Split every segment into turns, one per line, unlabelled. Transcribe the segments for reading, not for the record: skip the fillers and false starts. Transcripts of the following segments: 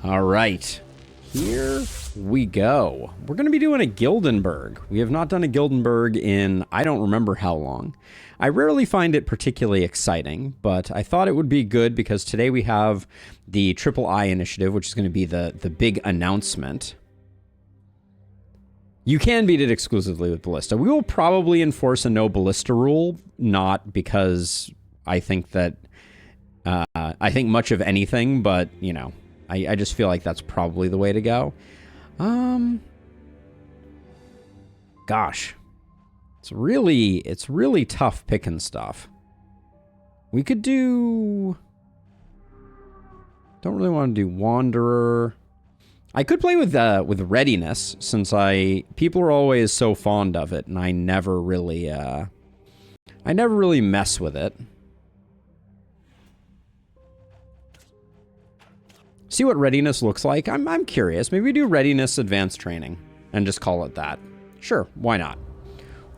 All right, here we go. We're going to be doing a Gildenberg. We have not done a Gildenberg in I don't remember how long. I rarely find it particularly exciting, but I thought it would be good because today we have the Triple I initiative, which is going to be the big announcement. You can beat it exclusively with Ballista. We will probably enforce a no Ballista rule, not because I think that I think much of anything, but you know, I just feel like that's probably the way to go. Gosh, it's really tough picking stuff. We could do. Don't really want to do Wanderer. I could play with Readiness, since people are always so fond of it, and I never really mess with it. See what Readiness looks like. I'm curious. Maybe we do Readiness Advanced Training and just call it that. Sure, why not?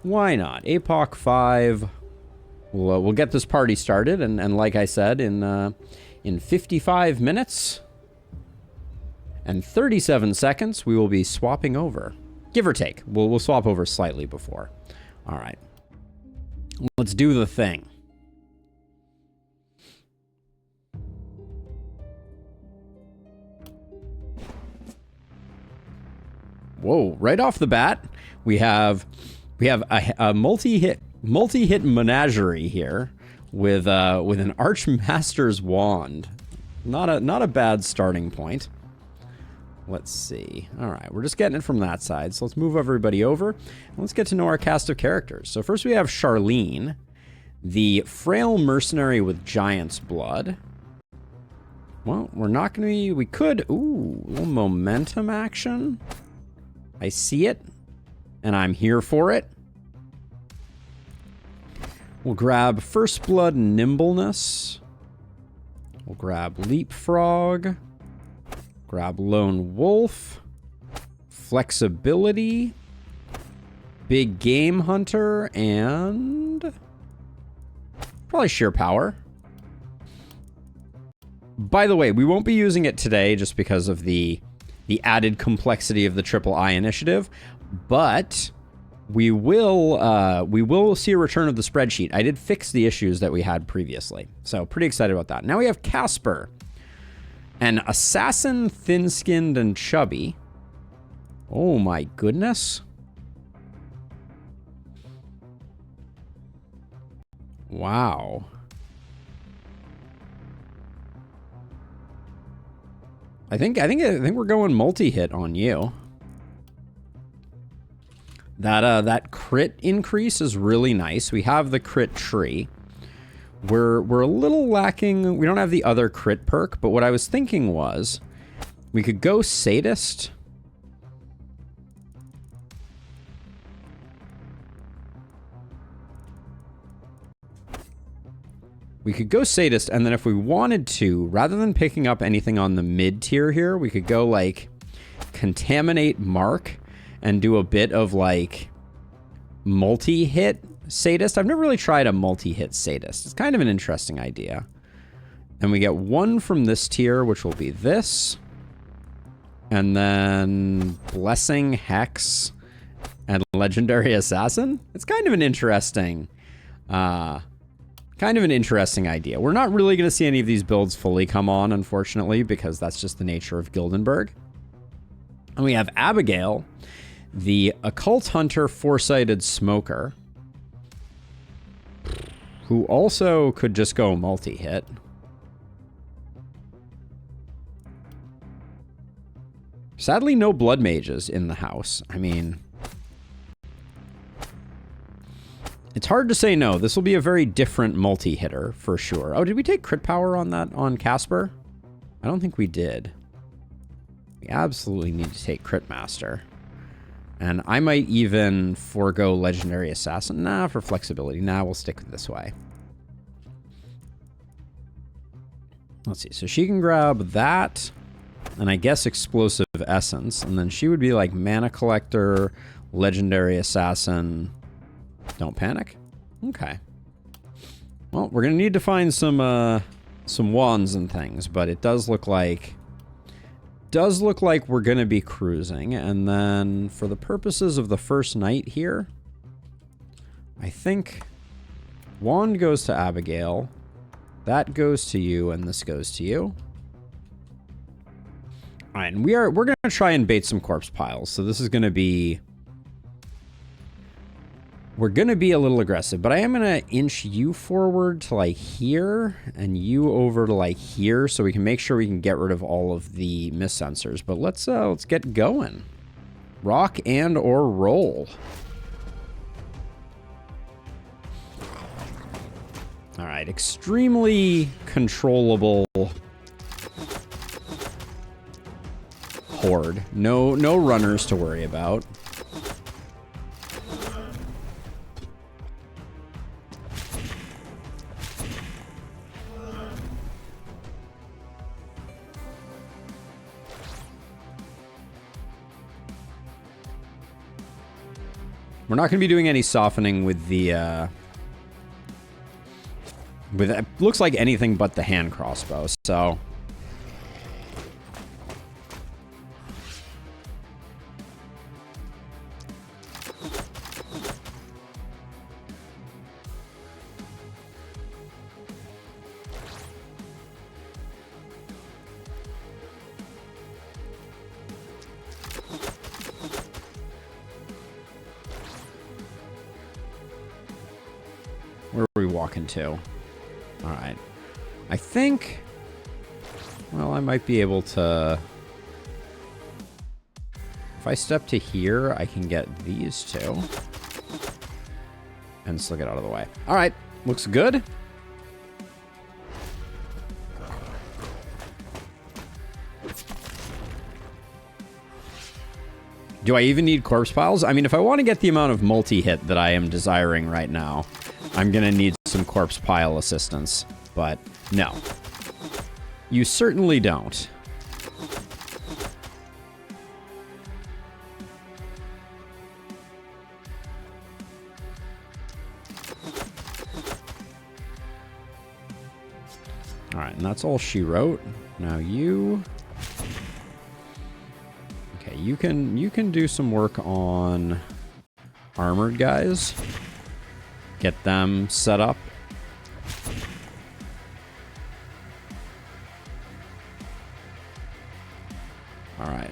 Why not? APOC 5. We'll get this party started, and like I said, in 55 minutes and 37 seconds, we will be swapping over. Give or take. We'll swap over slightly before. All right. Let's do the thing. Whoa, right off the bat, we have a multi-hit menagerie here with an Archmaster's Wand. Not a bad starting point. Let's see. All right, we're just getting it from that side. So let's move everybody over. Let's get to know our cast of characters. So first we have Charlene, the frail mercenary with giant's blood. Well, we're not going to be... We could... Ooh, a little momentum action. I see it, and I'm here for it. We'll grab First Blood Nimbleness. We'll grab Leapfrog. Grab Lone Wolf. Flexibility. Big Game Hunter, and probably Sheer Power. By the way, we won't be using it today just because of the added complexity of the Triple I initiative, but we will see a return of the spreadsheet. I did fix the issues that we had previously, so pretty excited about that. Now we have Casper, an assassin, thin-skinned and chubby. Oh my goodness. Wow. I think we're going multi-hit on you. That crit increase is really nice. We have the crit tree. We're a little lacking. We don't have the other crit perk, but what I was thinking was we could go Sadist. We could go Sadist, and then if we wanted to, rather than picking up anything on the mid tier here, we could go like Contaminate Mark and do a bit of like multi-hit Sadist. I've never really tried a multi-hit Sadist. It's kind of an interesting idea. And we get one from this tier, which will be this. And then Blessing, Hex, and Legendary Assassin. It's kind of an interesting... Kind of an interesting idea. We're not really going to see any of these builds fully come on, unfortunately, because that's just the nature of Gildenberg. And we have Abigail, the Occult Hunter, Foresighted Smoker, who also could just go multi-hit. Sadly, no Blood Mages in the house. I mean... It's hard to say no. This will be a very different multi-hitter, for sure. Oh, did we take crit power on that, on Casper? I don't think we did. We absolutely need to take Crit Master. And I might even forego Legendary Assassin. Nah, for flexibility. Nah, we'll stick with this way. Let's see. So she can grab that, and I guess Explosive Essence. And then she would be like Mana Collector, Legendary Assassin... Don't panic. Okay. Well, we're gonna need to find some wands and things, but it does look like does look like we're going to be cruising. And then for the purposes of the first night here, I think wand goes to Abigail. That goes to you, and this goes to you. All right, and we're going to try and bait some corpse piles. So this is going to be... We're going to be a little aggressive, but I am going to inch you forward to like here and you over to like here so we can make sure we can get rid of all of the mist sensors. But let's get going. Rock and or roll. All right, extremely controllable horde. No runners to worry about. We're not going to be doing any softening with the, it looks like anything but the hand crossbow, so. Where are we walking to? All right. I think... Well, I might be able to... If I step to here, I can get these two. And still get out of the way. All right. Looks good. Do I even need corpse piles? I mean, if I want to get the amount of multi-hit that I am desiring right now, I'm going to need some corpse pile assistance. But no. You certainly don't. All right, and that's all she wrote. Now you... Okay, you can do some work on armored guys. Get them set up. All right.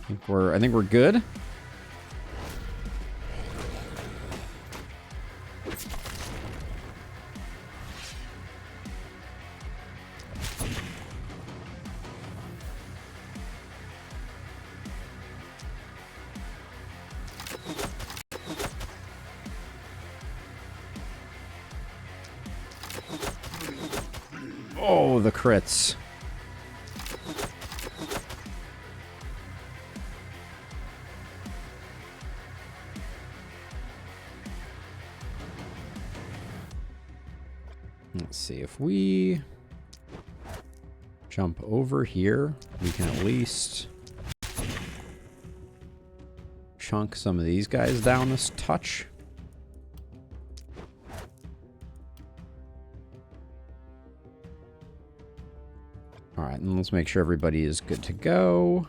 I think we're good. Oh, the crits. Let's see, if we jump over here, we can at least chunk some of these guys down this touch. All right, and let's make sure everybody is good to go.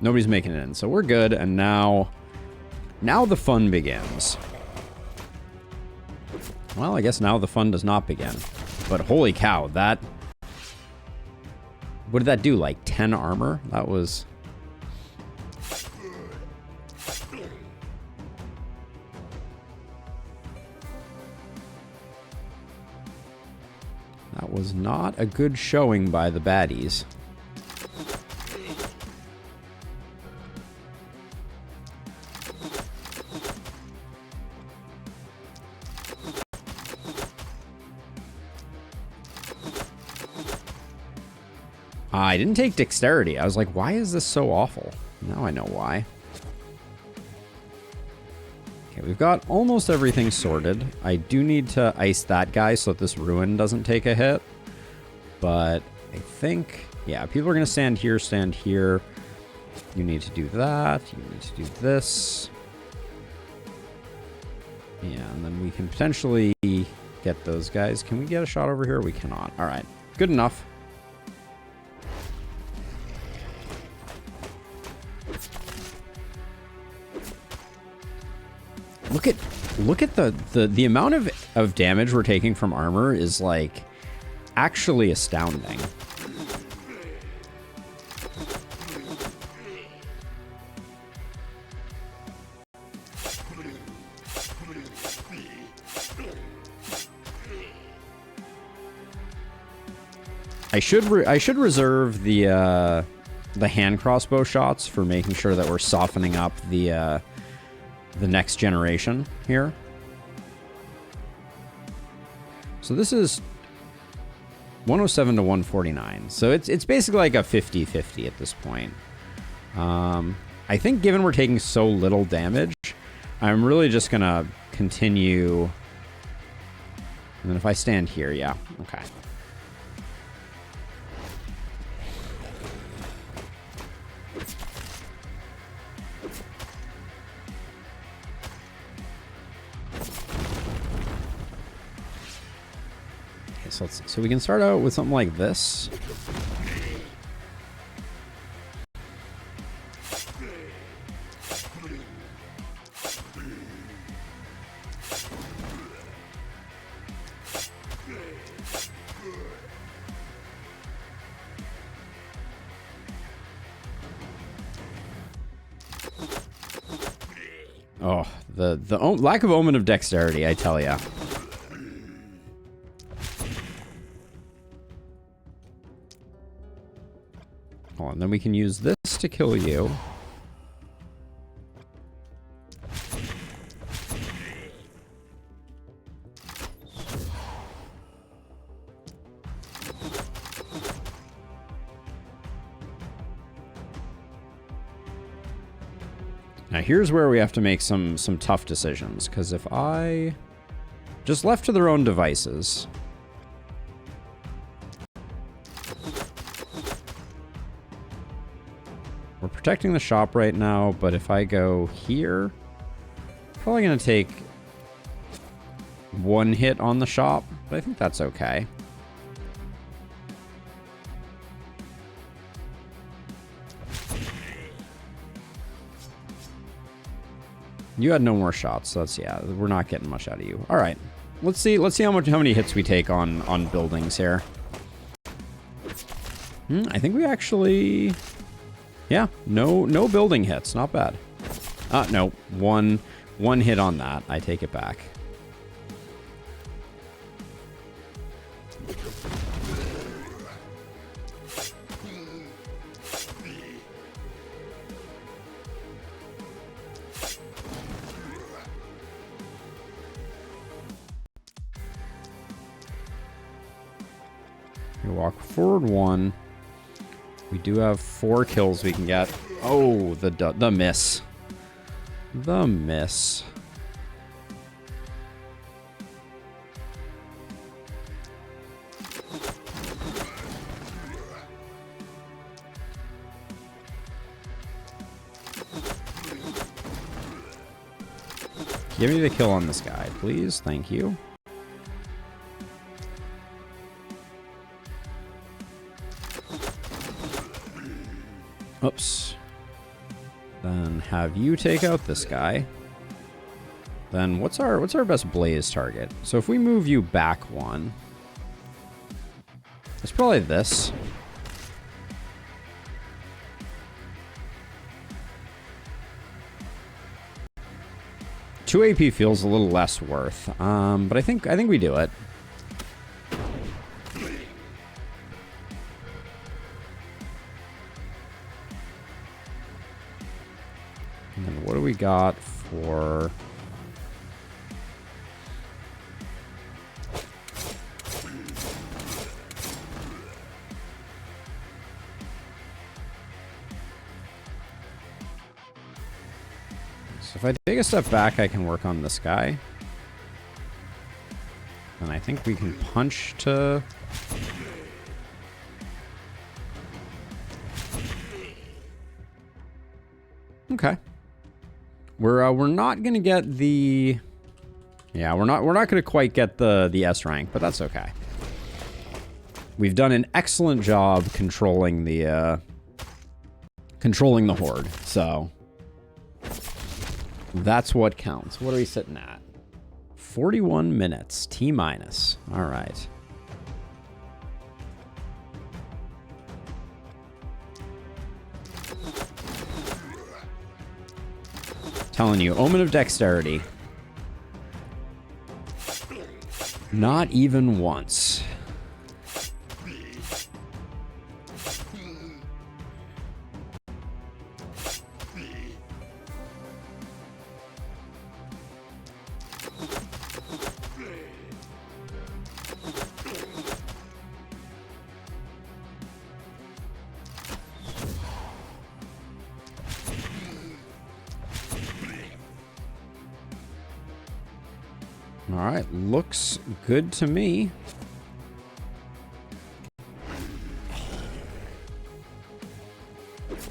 Nobody's making it in, so we're good. And now the fun begins. Well, I guess now the fun does not begin. But holy cow, that... What did that do, like 10 armor? That was... That was not a good showing by the baddies. I didn't take dexterity. I was like, why is this so awful? Now I know why. Okay, we've got almost everything sorted. I do need to ice that guy so that this ruin doesn't take a hit. But I think, yeah, people are going to stand here, stand here. You need to do that. You need to do this. Yeah, and then we can potentially get those guys. Can we get a shot over here? We cannot. All right. Good enough. Look at the amount of damage we're taking from armor is like actually astounding. I should reserve the hand crossbow shots for making sure that we're softening up the next generation here. So this is 107 to 149. So it's basically like a 50-50 at this point. I think given we're taking so little damage, I'm really just gonna continue. And then if I stand here, yeah, okay. So we can start out with something like this. Oh, the lack of omen of dexterity, I tell ya. Hold on, then we can use this to kill you. Now here's where we have to make some tough decisions, because if I just left to their own devices, we're protecting the shop right now, but if I go here, probably gonna take one hit on the shop, but I think that's okay. You had no more shots, so that's, yeah, we're not getting much out of you. All right, let's see how many hits we take on buildings here. I think we actually, yeah, no building hits, not bad. No, one hit on that. I take it back. We walk forward one. We do have 4 kills we can get. Oh, the miss. The miss. Give me the kill on this guy, please. Thank you. Oops. Then have you take out this guy. Then what's our best blaze target? So if we move you back one, it's probably this. Two AP feels a little less worth, but I think we do it. And then what do we got for? So if I take a step back, I can work on this guy. And I think we can punch to... Okay. We're not gonna get the... Yeah, we're not going to quite get the S rank, but that's okay. We've done an excellent job controlling the horde, so that's what counts. What are we sitting at? 41 minutes, T minus. All right. Telling you, Omen of Dexterity. Not even once. All right, looks good to me.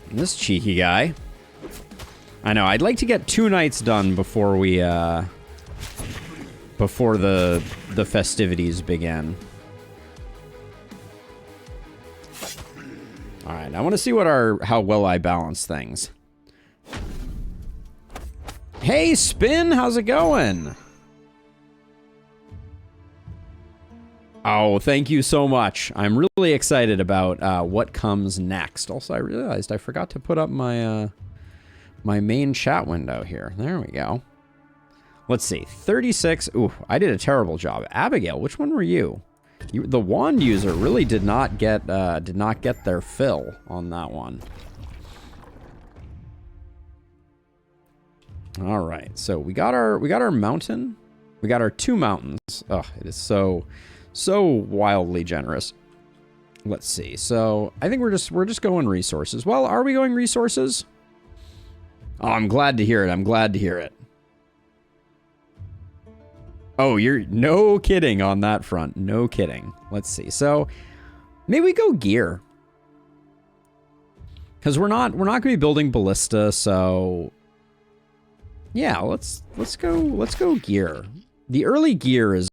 This cheeky guy. I know, I'd like to get 2 nights done before we, before the festivities begin. All right, I want to see what how well I balance things. Hey, Spin, how's it going? Oh, thank you so much. I'm really excited about what comes next. Also, I realized I forgot to put up my my main chat window here. There we go. Let's see. 36. Ooh, I did a terrible job. Abigail, which one were you? The wand user really did not get their fill on that one. All right. So we got our mountain. We got our 2 mountains. Oh, it is so wildly generous. Let's see. So I think we're just going resources. Well, are we going resources? Oh, I'm glad to hear it. I'm glad to hear it. Oh, you're no kidding on that front. No kidding. Let's see. So maybe we go gear. Because we're not going to be building ballista, so yeah, let's go gear. The early gear is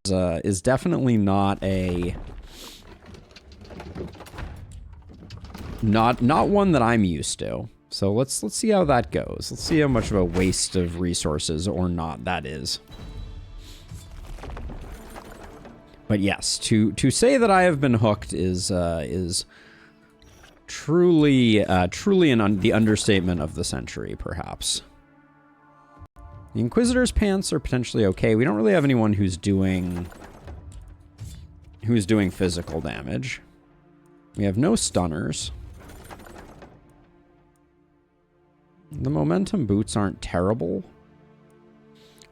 definitely not one that I'm used to. So let's see how that goes. Let's see how much of a waste of resources or not that is. But yes, to say that I have been hooked is truly the understatement of the century, perhaps. The Inquisitor's pants are potentially okay. We don't really have anyone who's doing physical damage. We have no stunners. The momentum boots aren't terrible.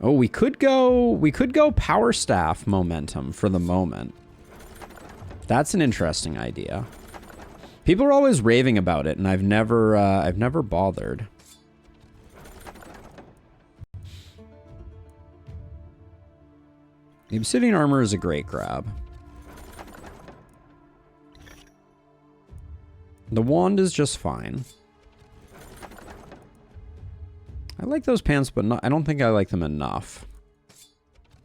Oh, we could go power staff momentum for the moment. That's an interesting idea. People are always raving about it, and I've never bothered. The obsidian armor is a great grab. The wand is just fine. I like those pants, but I don't think I like them enough.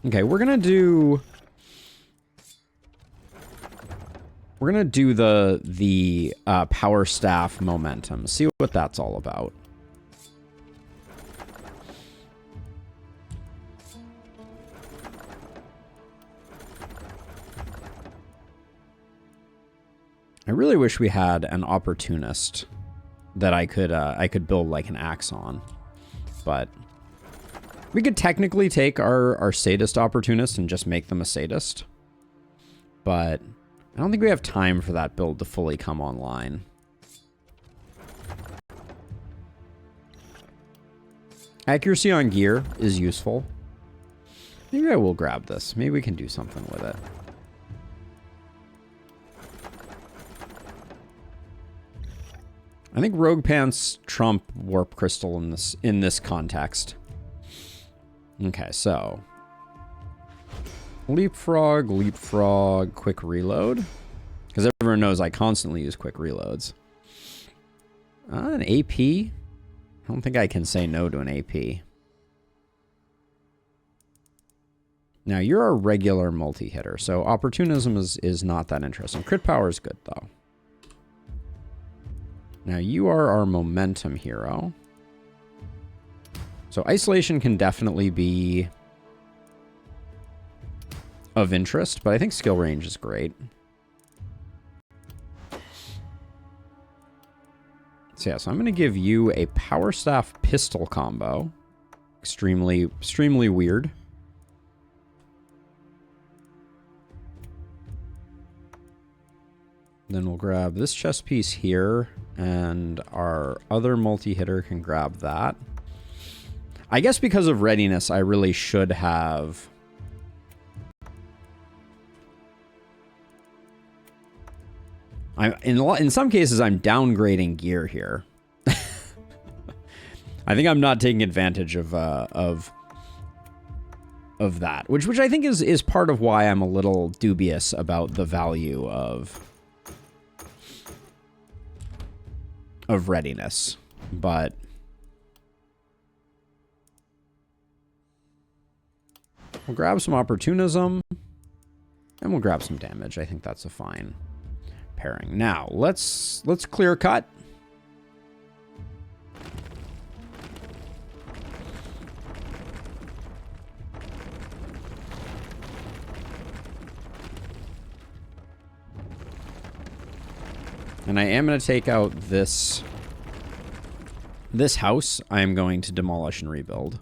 Okay, we're gonna do the power staff momentum. See what that's all about. I really wish we had an opportunist that I could build like an axe on, but we could technically take our sadist opportunist and just make them a sadist, but I don't think we have time for that build to fully come online. Accuracy on gear is useful. Maybe I will grab this. Maybe we can do something with it. I think Rogue Pants trump Warp Crystal in this context. Okay, so leapfrog, quick reload, because everyone knows I constantly use quick reloads. An AP. I don't think I can say no to an AP. Now, you're a regular multi-hitter, so opportunism is not that interesting. Crit power is good, though. Now, you are our momentum hero. So isolation can definitely be of interest, but I think skill range is great. So yeah, so I'm going to give you a power staff pistol combo. Extremely weird. Then we'll grab this chest piece here, and our other multi-hitter can grab that. I guess because of readiness, I really should have... In some cases, I'm downgrading gear here. I think I'm not taking advantage of that, which I think is part of why I'm a little dubious about the value of readiness. But we'll grab some opportunism, and we'll grab some damage. I think that's a fine pairing. Now, let's clear cut. And I am going to take out this house. I am going to demolish and rebuild.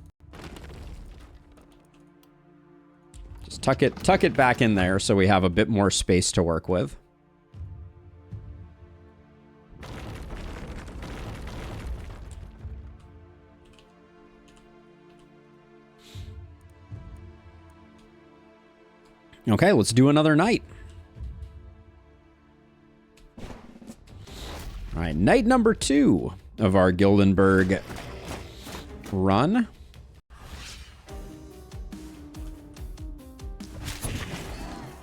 Just tuck it back in there so we have a bit more space to work with. Okay, let's do another night. All right, night number 2 of our Gildenberg run.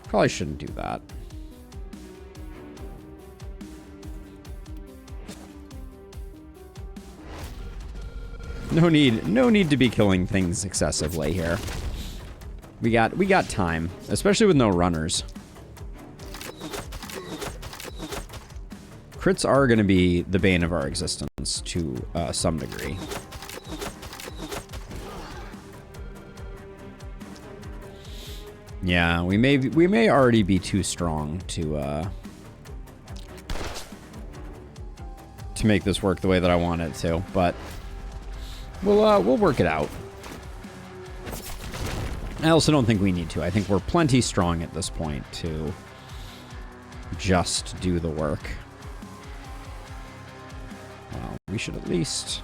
Probably shouldn't do that. No need to be killing things excessively here. We got time, especially with no runners. Crits are going to be the bane of our existence to some degree. Yeah, we may already be too strong to make this work the way that I want it to, but we'll work it out. I also don't think we need to. I think we're plenty strong at this point to just do the work. Well, we should at least...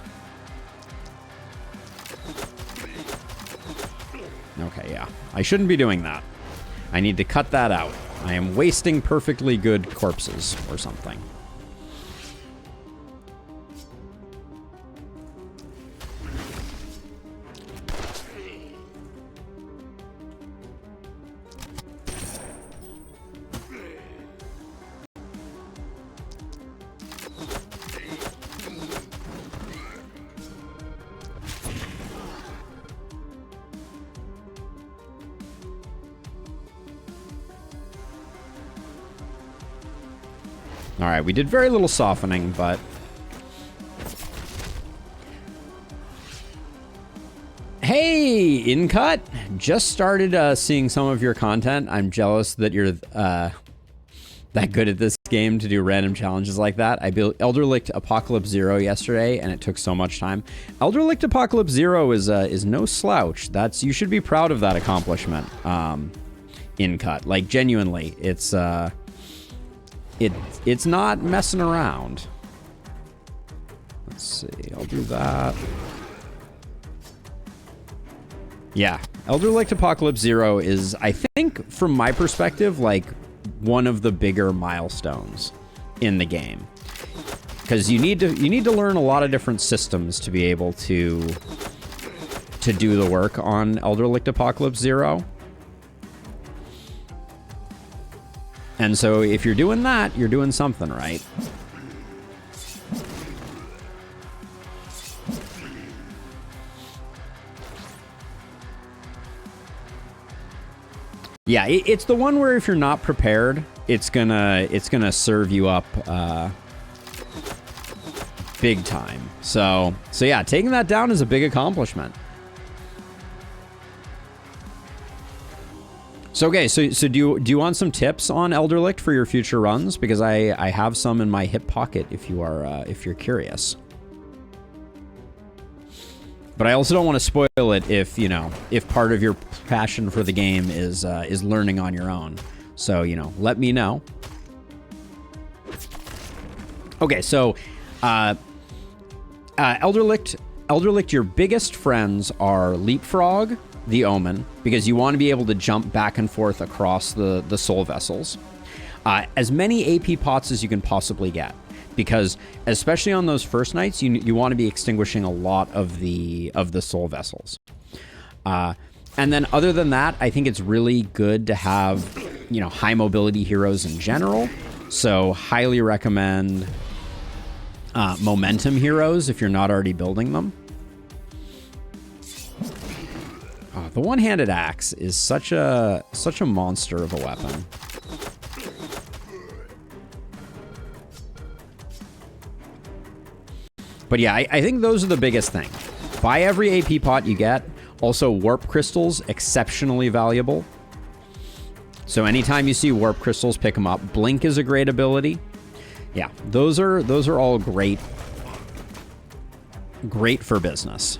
Okay, yeah. I shouldn't be doing that. I need to cut that out. I am wasting perfectly good corpses or something. Alright, we did very little softening, but... Hey, InCut! Just started seeing some of your content. I'm jealous that you're that good at this game to do random challenges like that. I built Elderlicht Apocalypse Zero yesterday, and it took so much time. Elderlicht Apocalypse Zero is no slouch. You should be proud of that accomplishment, InCut. Like, genuinely, it's not messing around. Let's see, I'll do that. Yeah, Elderlicht Apocalypse Zero is, I think, from my perspective, like one of the bigger milestones in the game. Because you need to learn a lot of different systems to be able to do the work on Elderlicht Apocalypse Zero. And so if you're doing that, you're doing something right. Yeah, it's the one where if you're not prepared, it's gonna serve you up big time. So yeah, taking that down is a big accomplishment. So okay, so do you want some tips on Elderlicht for your future runs? Because I have some in my hip pocket if you're curious. But I also don't want to spoil it if part of your passion for the game is learning on your own. So, let me know. Okay, so Elderlicht, your biggest friends are Leapfrog, the Omen, because you want to be able to jump back and forth across the soul vessels. As many AP pots as you can possibly get. Because especially on those first nights, you want to be extinguishing a lot of the soul vessels. And then other than that, I think it's really good to have, high mobility heroes in general. So highly recommend momentum heroes if you're not already building them. The one-handed axe is such a monster of a weapon. But yeah, I think those are the biggest thing. Buy every AP pot you get. Also, warp crystals, exceptionally valuable. So anytime you see warp crystals, pick them up. Blink is a great ability. Yeah, those are all great for business.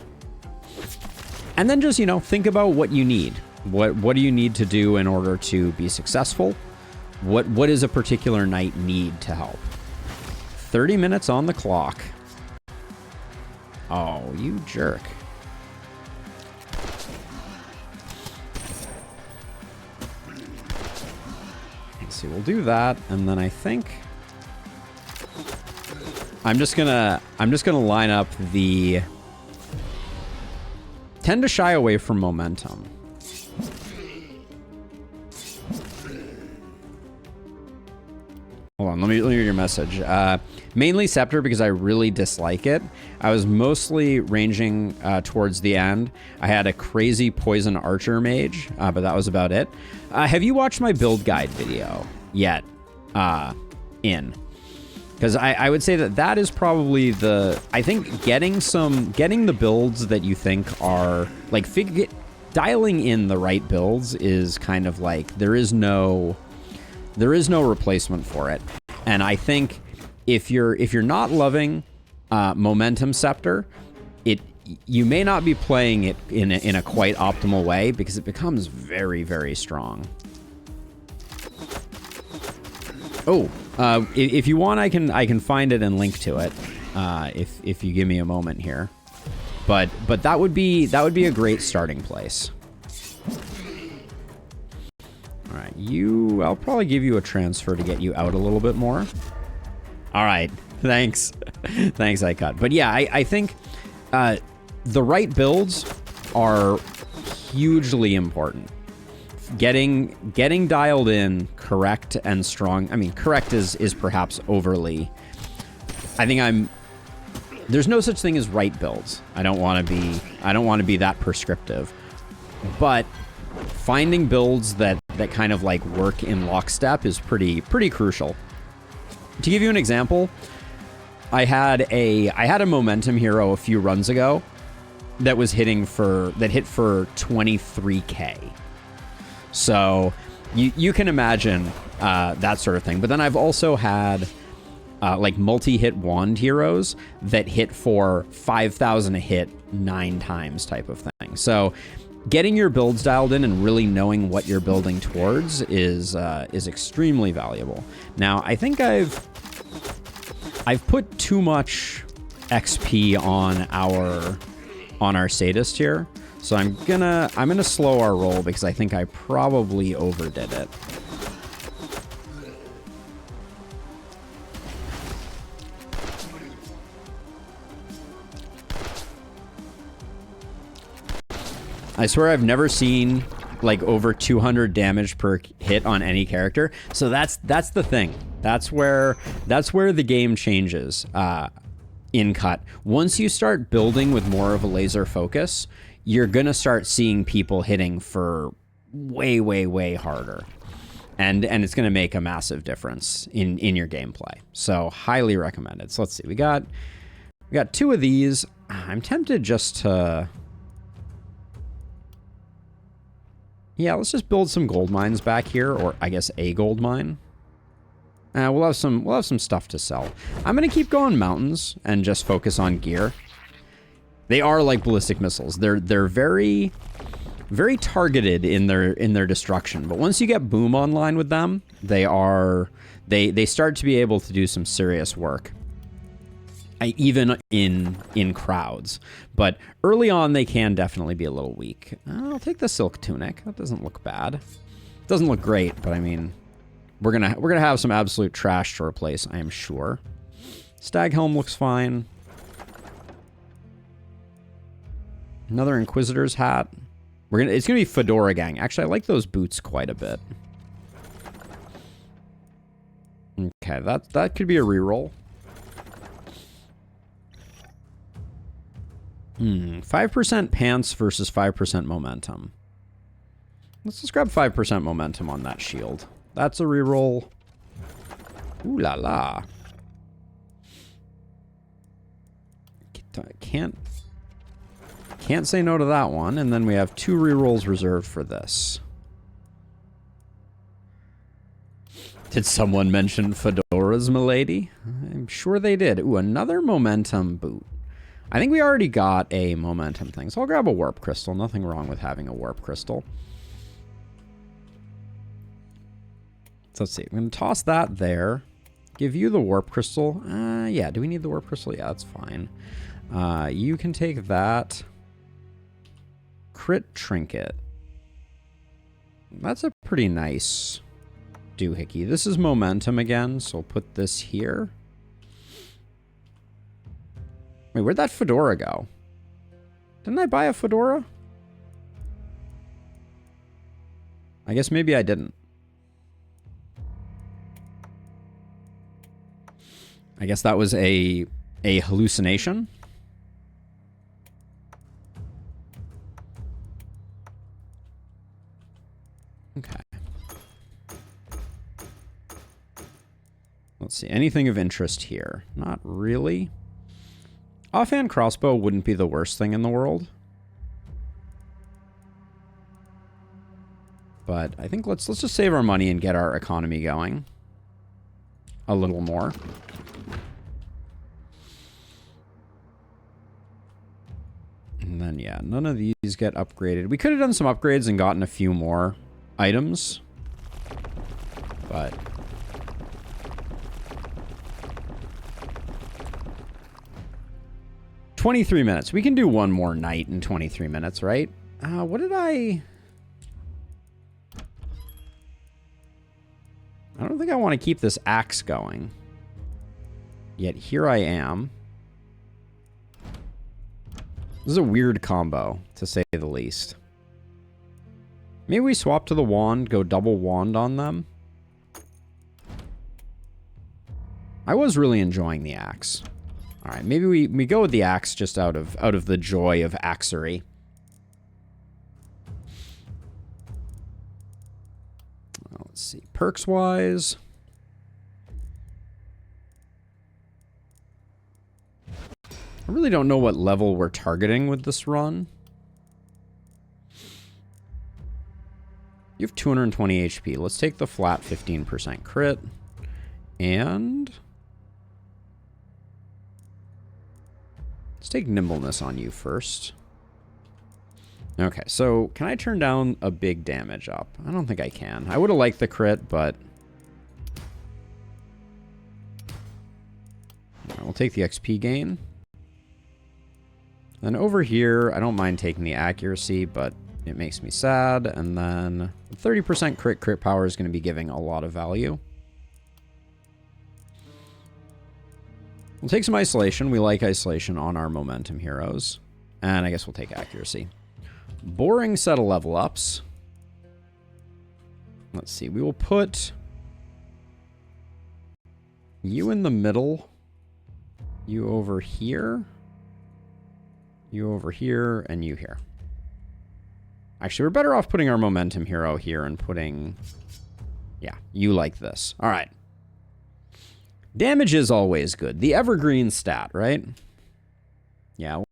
And then just, think about what you need. What do you need to do in order to be successful? What does a particular knight need to help? 30 minutes on the clock. Oh, you jerk. Let's see, we'll do that, and then I think I'm just gonna line up the tend to shy away from momentum. Hold on, let me read your message. Mainly Scepter because I really dislike it. I was mostly ranging towards the end. I had a crazy poison archer mage, but that was about it. Have you watched my build guide video yet? Because I would say that is probably I think getting the builds that you think are like dialing in the right builds is kind of like there is no replacement for it. And I think if you're not loving Momentum Scepter, you may not be playing it in a quite optimal way because it becomes very, very strong. Oh, if you want, I can find it and link to it if you give me a moment here. But that would be a great starting place. All right, I'll probably give you a transfer to get you out a little bit more. All right, thanks. Thanks, iCut. But yeah, I think the right builds are hugely important. Getting dialed in correct and strong. I mean, correct is perhaps overly. I think there's no such thing as right builds. I don't want to be that prescriptive. But finding builds that kind of like work in lockstep is pretty crucial. To give you an example, I had a momentum hero a few runs ago that hit for 23k. So you can imagine that sort of thing. But then I've also had like multi-hit wand heroes that hit for 5,000 a hit 9 times type of thing. So getting your builds dialed in and really knowing what you're building towards is extremely valuable. Now, I think I've put too much XP on our sadist here, so I'm gonna slow our roll because I think I probably overdid it. I swear I've never seen like over 200 damage per hit on any character. So that's the thing. That's where the game changes in cut. Once you start building with more of a laser focus, you're gonna start seeing people hitting for way, way, way harder. And it's going to make a massive difference in your gameplay. So highly recommended. So let's see. We got 2 of these. I'm tempted just to... Yeah, let's just build some gold mines back here, or I guess a gold mine. We'll have some stuff to sell. I'm going to keep going mountains and just focus on gear. They are like ballistic missiles. They're very, very targeted in their destruction. But once you get boom online with them, they start to be able to do some serious work. Even in crowds. But early on, they can definitely be a little weak. I'll take the silk tunic. That doesn't look bad. It doesn't look great, but I mean, we're gonna have some absolute trash to replace, I am sure. Stag helm looks fine. Another Inquisitor's hat. It's gonna be Fedora Gang. Actually, I like those boots quite a bit. Okay, that could be a reroll. 5% pants versus 5% momentum. Let's just grab 5% momentum on that shield. That's a reroll. Ooh la la. Can't say no to that one. And then we have 2 rerolls reserved for this. Did someone mention fedoras, milady? I'm sure they did. Ooh, another momentum boot. I think we already got a momentum thing, so I'll grab a warp crystal. Nothing wrong with having a warp crystal. So let's see. I'm going to toss that there. Give you the warp crystal. Yeah, do we need the warp crystal? Yeah, that's fine. You can take that. Crit trinket. That's a pretty nice doohickey. This is momentum again, so I'll put this here. Wait, where'd that fedora go? Didn't I buy a fedora? I guess maybe I didn't. I guess that was a hallucination. Okay. Let's see. Anything of interest here? Not really. Offhand crossbow wouldn't be the worst thing in the world. But I think let's just save our money and get our economy going a little more. And then, yeah, none of these get upgraded. We could have done some upgrades and gotten a few more items. But... 23 minutes. We can do one more night in 23 minutes, right? What did I don't think I want to keep this axe going. Yet here I am. This is a weird combo, to say the least. Maybe we swap to the wand, go double wand on them. I was really enjoying the axe. All right, maybe we go with the axe just out of the joy of axery. Let's see, perks wise. I really don't know what level we're targeting with this run. You have 220 HP. Let's take the flat 15% crit. And let's take nimbleness on you first. Okay, so can I turn down a big damage up? I don't think I can. I would have liked the crit, but... Right, we'll take the XP gain. Then over here, I don't mind taking the accuracy, but it makes me sad. And then 30% crit power is going to be giving a lot of value. We'll take some isolation. We like isolation on our momentum heroes. And I guess we'll take accuracy. Boring set of level ups. Let's see. We will put you in the middle. You over here. You over here. And you here. Actually, we're better off putting our momentum hero here and putting... Yeah, you like this. All right. Damage is always good. The evergreen stat, right? Yeah.